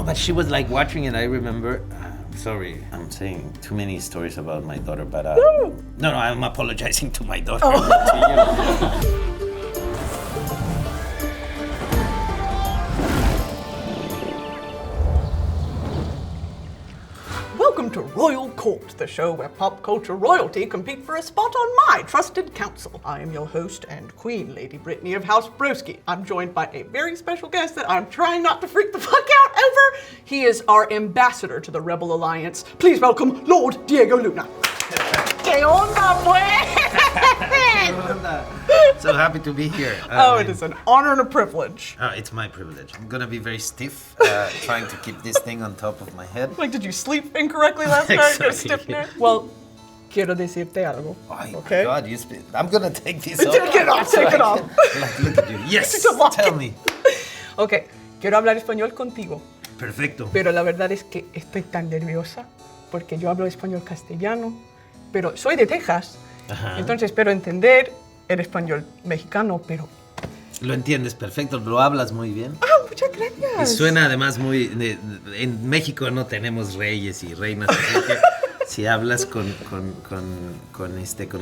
No, but she was like watching it. I remember. Sorry, I'm saying too many stories about my daughter, but no, I'm apologizing to my daughter, not to you. Welcome to Royal Court, the show where pop culture royalty compete for a spot on my trusted council. I am your host and queen, Lady Brittany of House Broski. I'm joined by a very special guest that I'm trying not to freak the fuck out over. He is our ambassador to the Rebel Alliance. Please welcome Lord Diego Luna. ¿Qué onda, pues? So happy to be here. It is an honor and a privilege. It's my privilege. I'm gonna be very stiff, trying to keep this thing on top of my head. Like, did you sleep incorrectly last night? Exactly. You're stiff neck? Well, quiero decirte algo. Oh Okay. my God, I'm gonna take this off. Take it off, So take it I off. can, like, look at you. Yes, tell me. Ok, quiero hablar español contigo, Perfecto. pero la verdad es que estoy tan nerviosa porque yo hablo español castellano, pero soy de Texas, entonces espero entender el español mexicano, pero... Lo entiendes perfecto, lo hablas muy bien. Muchas gracias. Y suena además muy... en México no tenemos reyes y reinas, así que si hablas con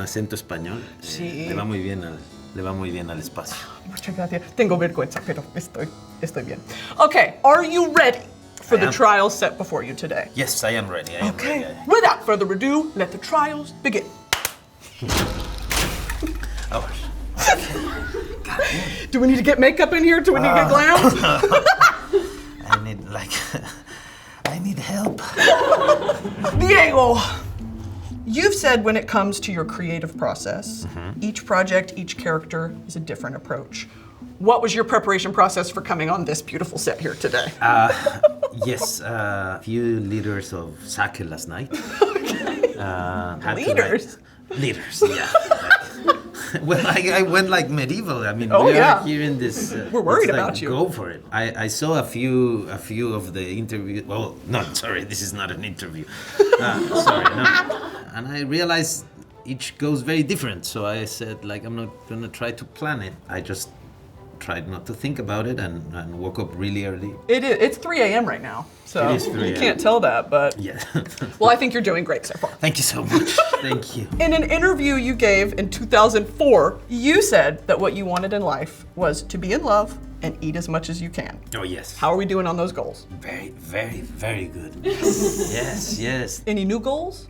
acento español, Sí. le va muy bien al espacio. Muchas gracias. Tengo vergüenza, pero estoy bien. Okay, are you ready for the trials set before you today? Yes, I am ready. I am Okay, ready. without further ado, let the trials begin. Oh, Do we need to get makeup in here? Do we need to get glam? I need help. Diego, you've said when it comes to your creative process, each project, each character is a different approach. What was your preparation process for coming on this beautiful set here today? Yes, a few liters of sake last night. Liters? Liters, yeah. Well, I went like medieval. I mean, Oh, we yeah. are here in this. We're worried it's like, about you. Go for it. I saw a few of the interviews. Well, no, sorry, this is not an interview. Sorry, no. And I realized each goes very different. So I said, like, I'm not gonna try to plan it. I just tried not to think about it and woke up really early. It's 3 a.m. right now, so It is 3 you a.m. can't tell that, but... Yeah. Well, I think you're doing great so far. Thank you so much. Thank you. In an interview you gave in 2004, you said that what you wanted in life was to be in love and eat as much as you can. Oh, yes. How are we doing on those goals? Very, very, very good. Yes. Any new goals?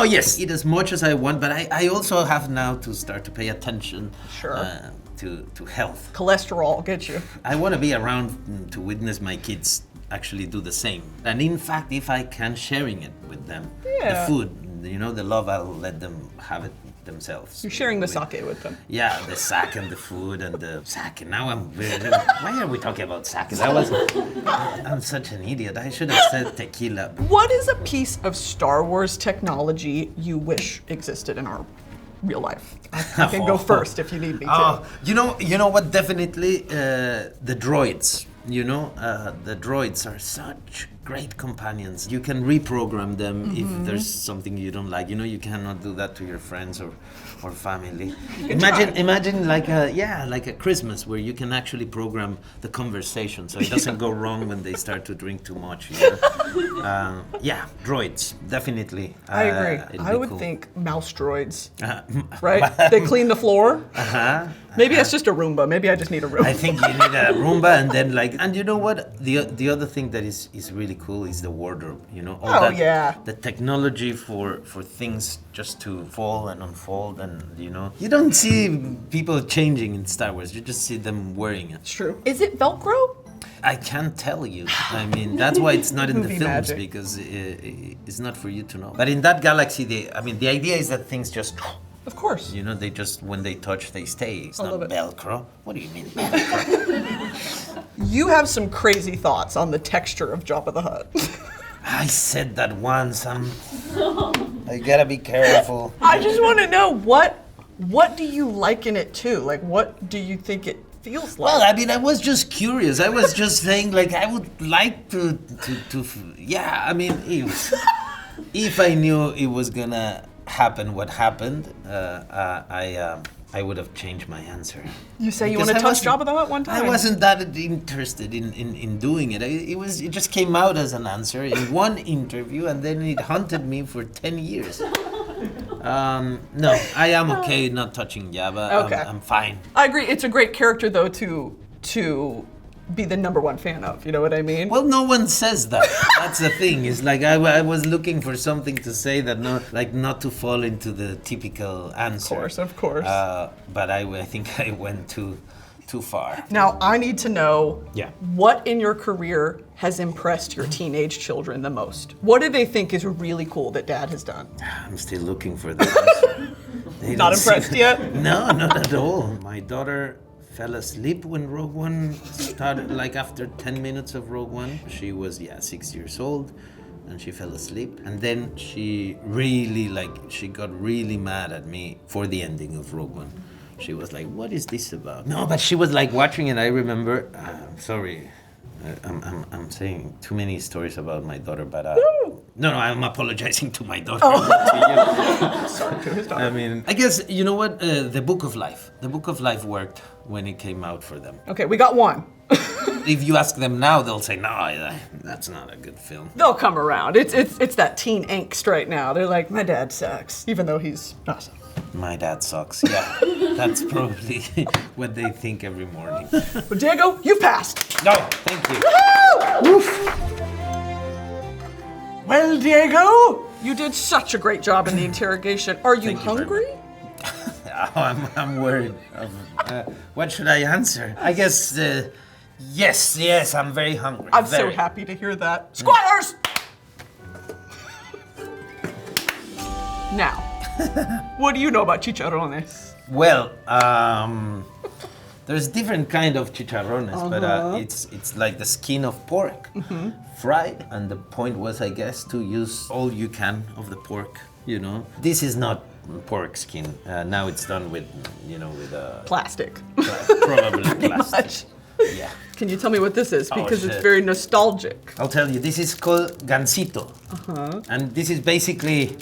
Yes, eat as much as I want, but I also have now to start to pay attention to health. Cholesterol gets you. I want to be around to witness my kids actually do the same. And in fact, if I can, sharing it with them. Yeah. The food, the love, I'll let them have it themselves. You're sharing the sake with them. Yeah, the sake and the food and the sake. Now why are we talking about sake? I'm such an idiot. I should have said tequila. What is a piece of Star Wars technology you wish existed in our real life? I can go first if you need me to. Oh, you know what? Definitely the droids. The droids are such great companions. You can reprogram them if there's something you don't like. You cannot do that to your friends or family. Imagine like a Christmas where you can actually program the conversation so it doesn't go wrong when they start to drink too much. Droids, definitely. I agree. I would cool. think mouse droids, right? They clean the floor. Maybe it's just a Roomba. Maybe I just need a Roomba. I think you need a Roomba, and then and you know what? The other thing that is really cool is the wardrobe. The technology for things just to fall and unfold, and you don't see people changing in Star Wars. You just see them wearing it. It's true. Is it Velcro? I can't tell you. I mean, that's why it's not in the Movie films magic. because it's not for you to know. But in that galaxy, the idea is that things just. Of course. They just, when they touch, they stay. It's I not love it. Velcro. What do you mean, Velcro? You have some crazy thoughts on the texture of Jabba the Hutt. I said that once. I gotta be careful. I just want to know what do you liken it to? Like, what do you think it feels like? Well, I mean, I was just curious. I was just saying, like, I would like to yeah. I mean, if I knew it was gonna happen, what happened, I would have changed my answer. You say you Because want to I touch wasn't- Jabba the Hutt one time? I wasn't that interested in doing it. It just came out as an answer in one interview, and then it haunted me for 10 years. No, I am okay not touching Jabba. Okay. I'm fine. I agree. It's a great character, though, to be the number one fan of. You know what I mean? Well, no one says that. That's the thing. It's like I was looking for something to say that not to fall into the typical answer. Of course. But I think I went too far. Now, I need to know Yeah. what in your career has impressed your teenage children the most? What do they think is really cool that Dad has done? I'm still looking for the answer. They Not don't seem- impressed yet? No, not at all. My daughter fell asleep when Rogue One started, like after 10 minutes of Rogue One. She was, 6 years old, and she fell asleep. And then she got really mad at me for the ending of Rogue One. She was like, what is this about? No, but she was like watching it. I remember, sorry, I'm saying too many stories about my daughter, but no, I'm apologizing to my daughter, not to you. Sorry to his daughter. I mean, I guess, you know what, the Book of Life. The Book of Life worked when it came out for them. Okay, we got one. If you ask them now, they'll say, no, that's not a good film. They'll come around. It's that teen angst right now. They're like, my dad sucks, even though he's awesome. My dad sucks, yeah. That's probably what they think every morning. But Diego, you passed. No, thank you. Well, Diego, you did such a great job in the interrogation. Are you Thank you very hungry? Oh, I'm worried. What should I answer? I guess, yes, I'm very hungry. I'm so very. happy to hear that. Squires! Now, what do you know about chicharrones? Well, there's different kind of chicharrones, but it's like the skin of pork, fried. And the point was, I guess, to use all you can of the pork. You know, this is not pork skin. Now it's done with, with Plastic. probably Pretty plastic. much. Yeah. Can you tell me what this is? Oh, Because it's shit. very nostalgic. I'll tell you. This is called gansito, and this is basically.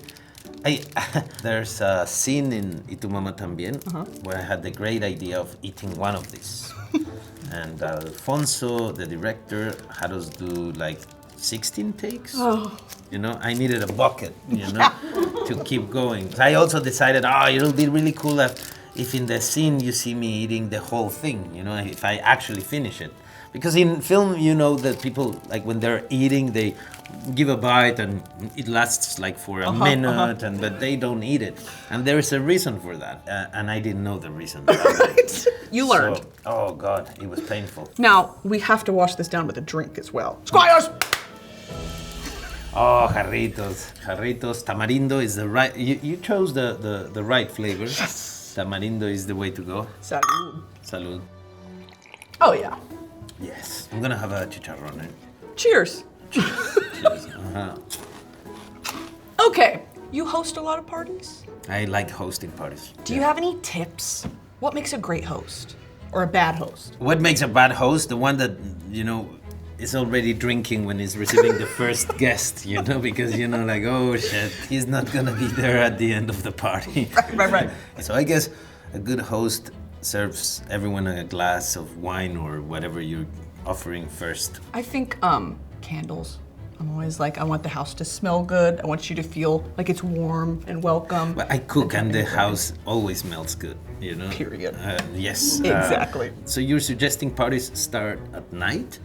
There's a scene in Y Tu Mamá También where I had the great idea of eating one of these. And Alfonso, the director, had us do like 16 takes. Oh. You know, I needed a bucket, to keep going. I also decided, it'll be really cool if in the scene you see me eating the whole thing, if I actually finish it. Because in film, that people, like when they're eating, they give a bite and it lasts like for a minute, but they don't eat it. And there is a reason for that. And I didn't know the reason. You learned. So, oh God, it was painful. Now, we have to wash this down with a drink as well. Squires! Oh, jarritos. Tamarindo is the right, you chose the right flavor. Yes. Tamarindo is the way to go. Salud. Salud. Oh, yeah. Yes. I'm gonna have a chicharrón. Cheers. Cheers. Okay, you host a lot of parties? I like hosting parties. Do you have any tips? What makes a great host? Or a bad host? What makes a bad host? The one that, is already drinking when he's receiving the first guest, because, like, oh shit, he's not gonna be there at the end of the party. Right. So I guess a good host serves everyone a glass of wine or whatever you're offering first. I think, candles. I'm always like, I want the house to smell good. I want you to feel like it's warm and welcome. But I cook and the house always smells good, Period. Yes. Exactly. So you're suggesting parties start at night?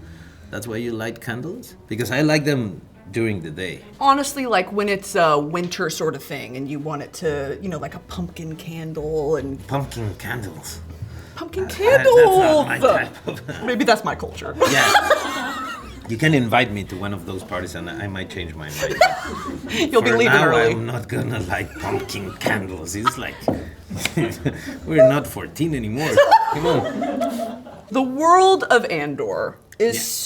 That's why you light candles? Because I like them during the day. Honestly, like when it's a winter sort of thing and you want it to, like a pumpkin candle and... Pumpkin candles. Pumpkin That's candles! not my type of... Maybe that's my culture. Yeah. You can invite me to one of those parties and I might change my mind. You'll be For leaving now, early. I'm not gonna light pumpkin candles. It's like, we're not 14 anymore. Come on. The world of Andor is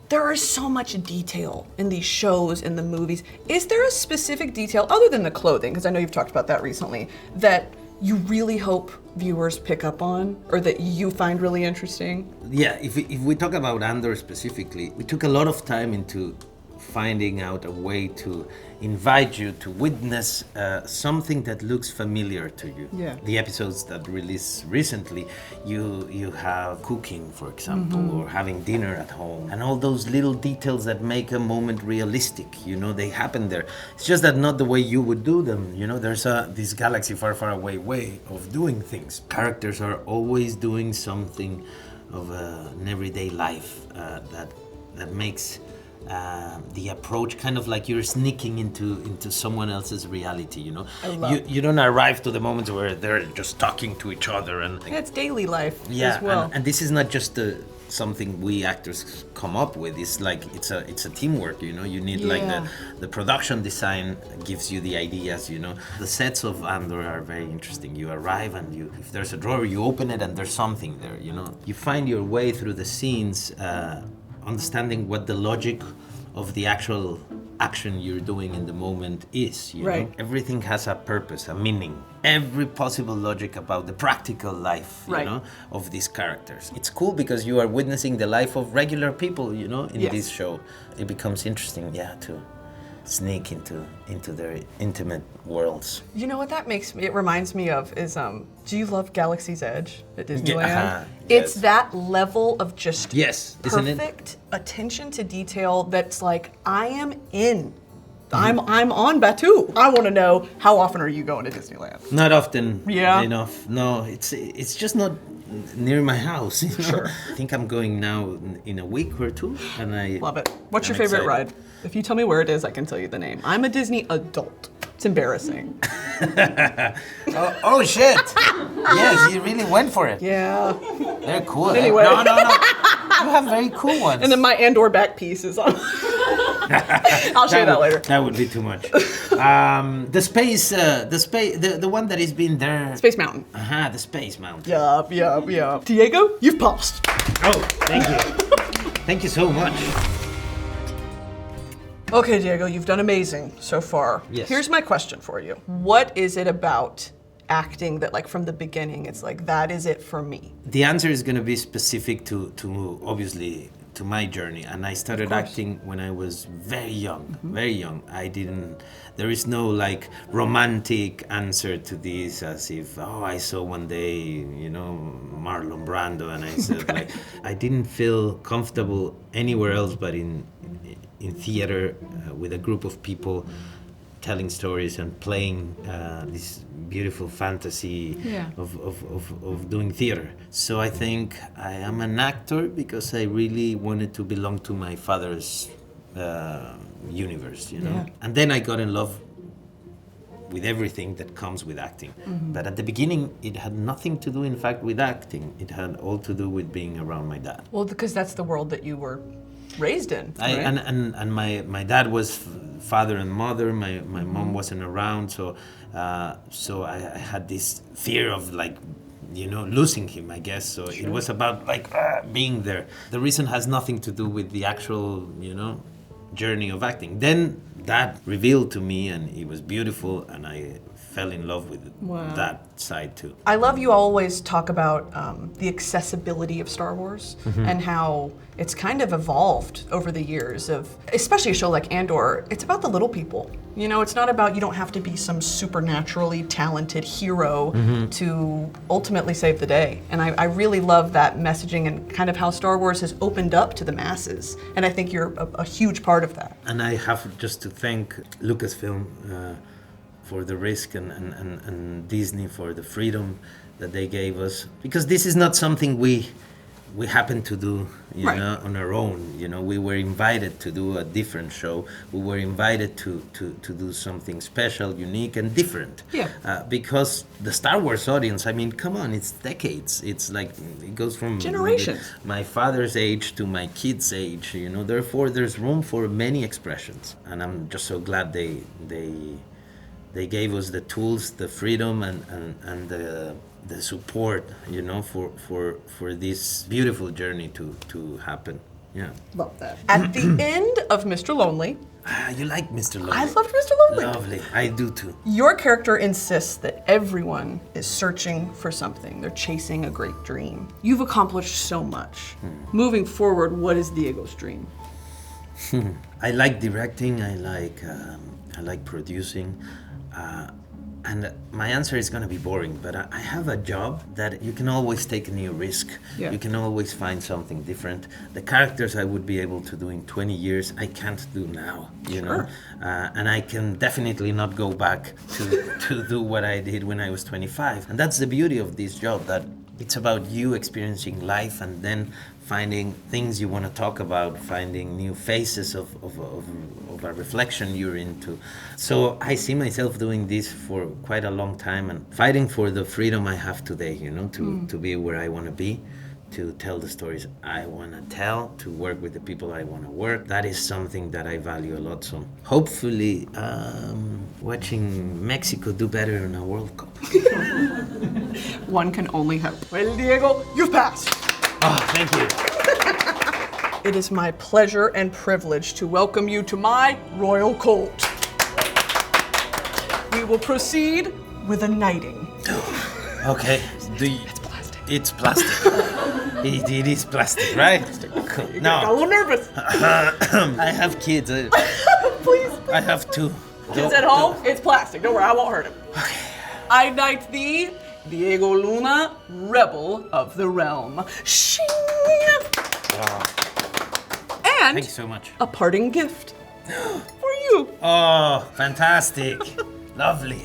there is so much detail in these shows, in the movies. Is there a specific detail, other than the clothing, because I know you've talked about that recently, that you really hope viewers pick up on, or that you find really interesting? Yeah, if we talk about Andor specifically, we took a lot of time into finding out a way to invite you to witness something that looks familiar to you. Yeah. The episodes that released recently, you have cooking, for example, or having dinner at home, and all those little details that make a moment realistic. They happen there. It's just that not the way you would do them. There's this galaxy far, far away way of doing things. Characters are always doing something of an everyday life that makes the approach kind of like you're sneaking into someone else's reality. You don't arrive to the moments where they're just talking to each other and it's daily life yeah, as well. and this is not just something we actors come up with. It's like it's a teamwork. You need like the production design gives you the ideas. The sets of Andor are very interesting. You arrive and if there's a drawer, you open it and there's something there. You find your way through the scenes, understanding what the logic of the actual action you're doing in the moment is. Right. Everything has a purpose, a meaning. Every possible logic about the practical life, of these characters. It's cool because you are witnessing the life of regular people, in this show. It becomes interesting, to sneak into their intimate worlds. You know what it reminds me of is, do you love Galaxy's Edge at Disneyland? It's that level of just perfect attention to detail that's like, I am in. I'm on Batuu. I want to know, how often are you going to Disneyland? Not often enough. No, it's just not near my house. Sure. I think I'm going now in a week or two, and I love it. What's your favorite ride? If you tell me where it is, I can tell you the name. I'm a Disney adult. It's embarrassing. oh shit! Yes, you really went for it. Yeah. They're cool. Anyway. No. You have very cool ones. And then my Andor back piece is on. I'll show you that later. That would be too much. The one that has been there. Space Mountain. The Space Mountain. Yeah. Diego, you've passed. Oh, thank you. Thank you so much. Okay, Diego, you've done amazing so far. Yes. Here's my question for you. What is it about acting that, like, from the beginning, it's like, that is it for me? The answer is going to be specific to obviously, to my journey. And I started acting when I was very young, very young. There is no like romantic answer to this as if, I saw one day, Marlon Brando, and I said, I didn't feel comfortable anywhere else but in theater with a group of people telling stories and playing this beautiful fantasy of doing theater. So I think I am an actor because I really wanted to belong to my father's universe, And then I got in love with everything that comes with acting. But at the beginning, it had nothing to do, in fact, with acting. It had all to do with being around my dad. Well, because that's the world that you were raised in. Right? And my dad was father and mother. My mom wasn't around, so I had this fear of losing him, I guess. So it was about being there. The reason has nothing to do with the actual journey of acting. Then that revealed to me, and it was beautiful, and I fell in love with that side too. I love you always talk about the accessibility of Star Wars and how it's kind of evolved over the years of, especially a show like Andor, it's about the little people. It's not about, you don't have to be some supernaturally talented hero to ultimately save the day. And I really love that messaging and kind of how Star Wars has opened up to the masses. And I think you're a huge part of that. And I have just to thank Lucasfilm for the risk and Disney for the freedom that they gave us, because this is not something we happen to do on our own. We were invited to do a different show. We were invited to do something special, unique, and different. Because the Star Wars audience, I mean, come on, it's decades. It's like, it goes from generations. My father's age to my kids' age. Therefore, there's room for many expressions, and I'm just so glad they gave us the tools, the freedom, and the support, for this beautiful journey to happen. Yeah. Love that. At the end of Mr. Lonely. You like Mr. Lonely? I loved Mr. Lonely. Lovely. I do too. Your character insists that everyone is searching for something. They're chasing a great dream. You've accomplished so much. Moving forward, what is Diego's dream? I like directing. I like producing. And my answer is going to be boring, but I have a job that you can always take a new risk. Yeah. You can always find something different. The characters I would be able to do in 20 years, I can't do now, you know? And I can definitely not go back to do what I did when I was 25. And that's the beauty of this job, that it's about you experiencing life and then finding things you want to talk about, finding new faces of a reflection you're into. So I see myself doing this for quite a long time and fighting for the freedom I have today, you know, to be where I want to be, to tell the stories I want to tell, to work with the people I want to work. That is something that I value a lot. So hopefully watching Mexico do better in a World Cup. One can only hope. Well, Diego, you've passed. Oh, thank you. It is my pleasure and privilege to welcome you to my royal court. We will proceed with a knighting. Okay. It's plastic. It's plastic. It is plastic, right? You No. got a little nervous. I have kids. Please. I have two. Kids at home, it's plastic. Don't worry, I won't hurt him. I knight thee, Diego Luna, rebel of the realm. Shing! And Thank you so much. a parting gift for you. Oh, fantastic. Lovely.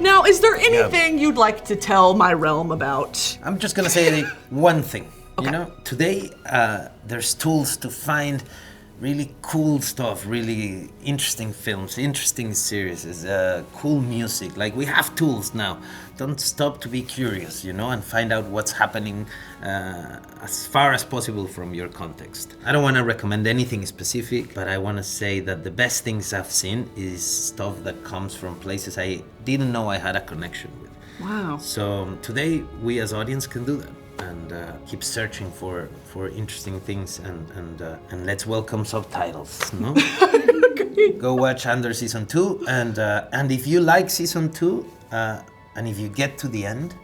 Now, is there anything you'd like to tell my realm about? I'm just gonna say one thing. Okay. You know, today there's tools to find really cool stuff, really interesting films, interesting series, cool music. Like, we have tools now. Don't stop to be curious, you know, and find out what's happening as far as possible from your context. I don't want to recommend anything specific, but I want to say that the best things I've seen is stuff that comes from places I didn't know I had a connection with. Wow. So today we as audience can do that and keep searching for interesting things and let's welcome subtitles. No? Go watch Andor season 2 and if you like season 2 and if you get to the end,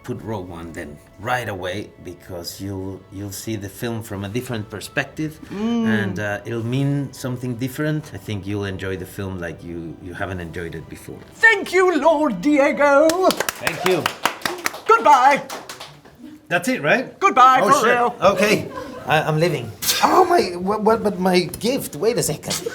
put Rogue One then right away, because you'll see the film from a different perspective and it'll mean something different. I think you'll enjoy the film like you haven't enjoyed it before. Thank you, Lord Diego. Thank you. Goodbye. That's it, right? Goodbye, Oh, for shit. real. Okay, I'm leaving. Oh my! What? But my gift. Wait a second.